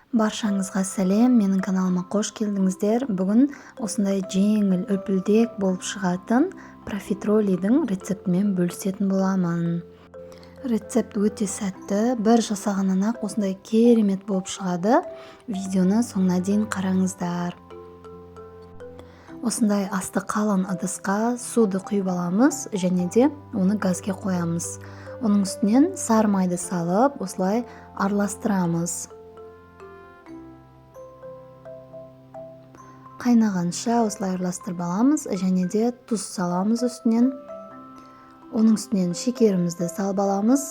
Баршаңызға сәлем, менің каналыма қош келдіңіздер. Бүгін осындай жеңіл өпілдек болып шығатын профитролидің рецептімен бөлісетін боламын. Рецепт өте сәтті, бір жасағаннан ақ осындай керемет болып шығады. Видеоны соңына дейін қараңыздар. Осындай асты қалың ыдысқа суды құйып аламыз және де оны газге қоямыз. Оның үстінен сары майды салып, осылай араластырамыз. Қайнағанша осылай араластырып аламыз және де тұз саламыз үстінен. Оның үстінен шекерімізді салып аламыз.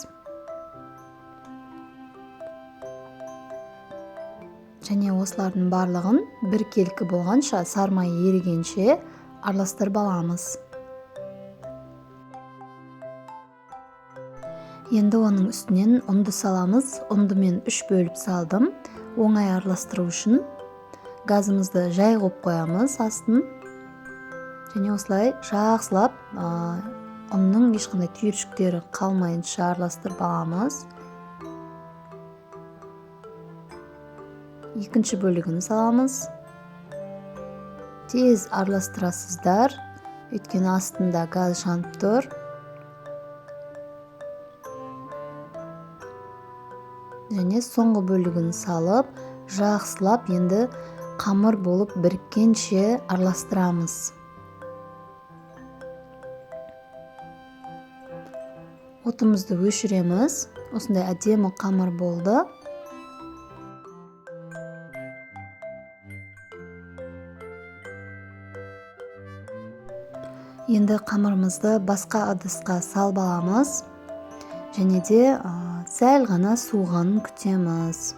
Және осылардың барлығын біркелкі болғанша, сары май ерігенше араластырып аламыз. Енді оның үстінен ұнды саламыз. Ұнды мен 3 бөліп салдым. Оңай араластыру үшін газымызды жай қойып қоямыз астын. Және осылай жақсылап ұнның ешқандай түйіршіктері қалмайынша араластырып аламыз. Екінші бөлігін саламыз. Тез араластырасыздар, өйткені астында газ жанып тұр. Және соңғы бөлігін салып, жақсылап енді қамыр болып біріккенше араластырамыз. Отымызды өшіреміз. Осындай әдемі қамыр болды. Енді қамырымызды басқа ыдысқа салып аламыз. Және де сәл ғана суығанын күтеміз.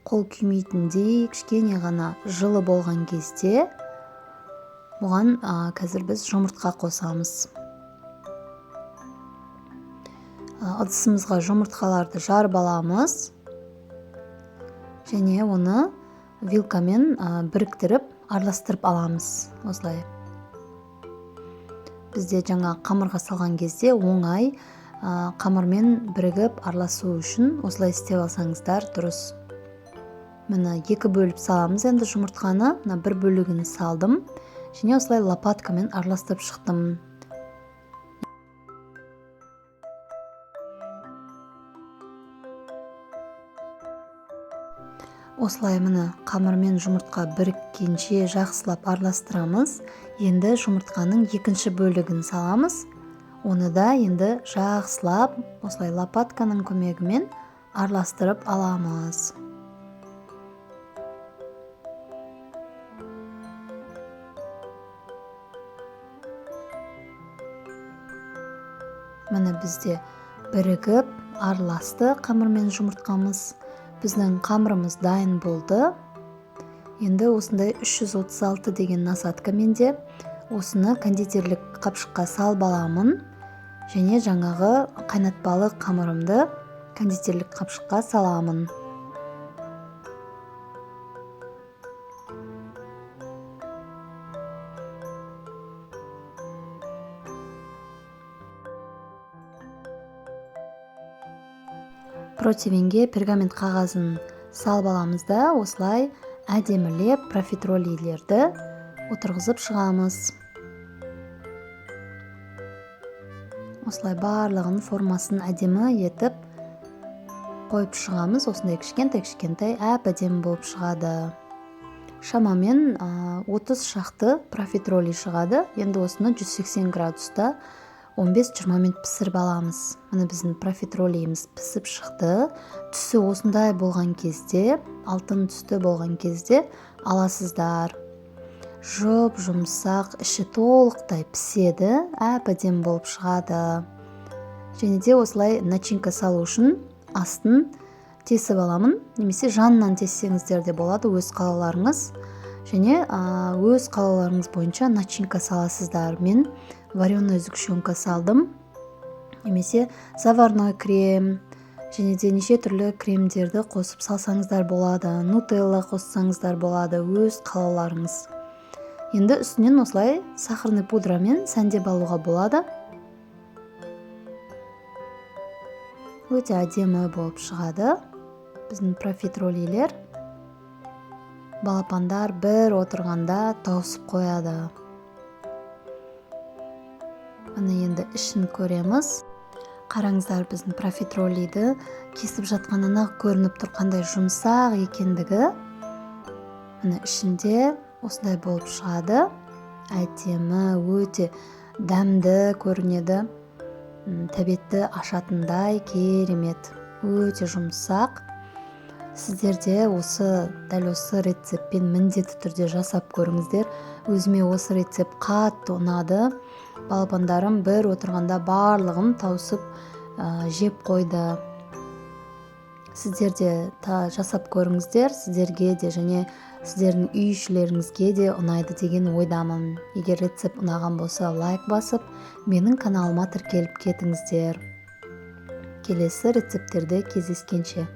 Қол күймейтіндей кішкене ғана жылы болған кезде бұған қазір біз жұмыртқа қосамыз. Ыдысымызға жұмыртқаларды жарып аламыз. Және оны вилкамен біріктіріп араластырып аламыз. Осылай. Бізде жаңа қамырға салған кезде оңай қамырмен бірігіп араласу үшін осылай істеп алсаңыздар дұрыс. Міне 2 бөліп саламыз енді жұмыртқаны. Бір бөлігін салдым. Және осылай лопаткамен араластырып шықтым. Осылай міне қамырмен жұмыртқа біріккенше жақсылап араластырамыз. Енді жұмыртқаның екінші бөлігін саламыз. Оны да енді жақсылап осылай лопатканың көмегімен араластырып аламыз. Міне бізде бірігіп араласты қамыр мен жұмыртқамыз. Біздің қамырымыз дайын болды. Енді осындай 336 деген насадка менде. Осыны кондитерлік қапшыққа салып аламын. Және жаңағы қайнатпалы қамырымды кондитерлік қапшыққа саламын. Противенге пергамент қағазын салып аламыз да осылай әдемілеп профитролилерді отырғызып шығамыз. Осылай барлығын формасын әдемі етіп қойып шығамыз. Осындай кішкентай әп-әдемі болып шығады. Шамамен 30 шақты профитроли шығады. Енді осыны 180 градуста 15-20 минут пісіріп аламыз. Міне біздің профитролиіміз пісіп шықты. Түсі осындай болған кезде, алтын түсті болған кезде аласыздар. Жұмсақ, іші толықтай піседі, әп-әдемі болып шығады. Және де осылай начинка салу үшін астын тесіп аламын. Немесе жанынан тессеңіздер де болады, өз қалауларыңыз. Және өз қалауларыңыз бойынша начинка саласыздар. Мен вареный сгущенка салдым. Немесе заварной крем. Және де неше түрлі кремдерді қосып салсаңыздар болады. Нутелла қоссаңыздар болады, өз қалауларыңыз. Енді үстінен осылай сахарный пудрамен сәндеп алуға болады. Өте әдемі болып шығады. биздин профитролилер балапандар бир отурганда тосуп коёду. Аны енді ішін көреміз. Қараңыздар, биздин профитролиді кесіп жатқанына көрініп тұр қандай жұмсақ екендігі. Аны ішінде осындай болып шығады. Әдемі, өте дәмді көрінеді. Тәбетті ашатындай керемет, өте жұмсақ. Сіздерде дәл осы рецептпен міндетті түрде жасап көріңіздер. Өзіме осы рецепт қатты ұнады. Балапандарым бір отырғанда барлығын тауысып жеп қойды. Сіздерде жасап көріңіздер, сіздерге де және сіздердің үй ішілеріңізге де ұнайды деген ойдамын. Егер рецепт ұнаған болса, лайк басып, менің каналыма тіркеліп кетіңіздер. Келесі рецепттерде кездескенше.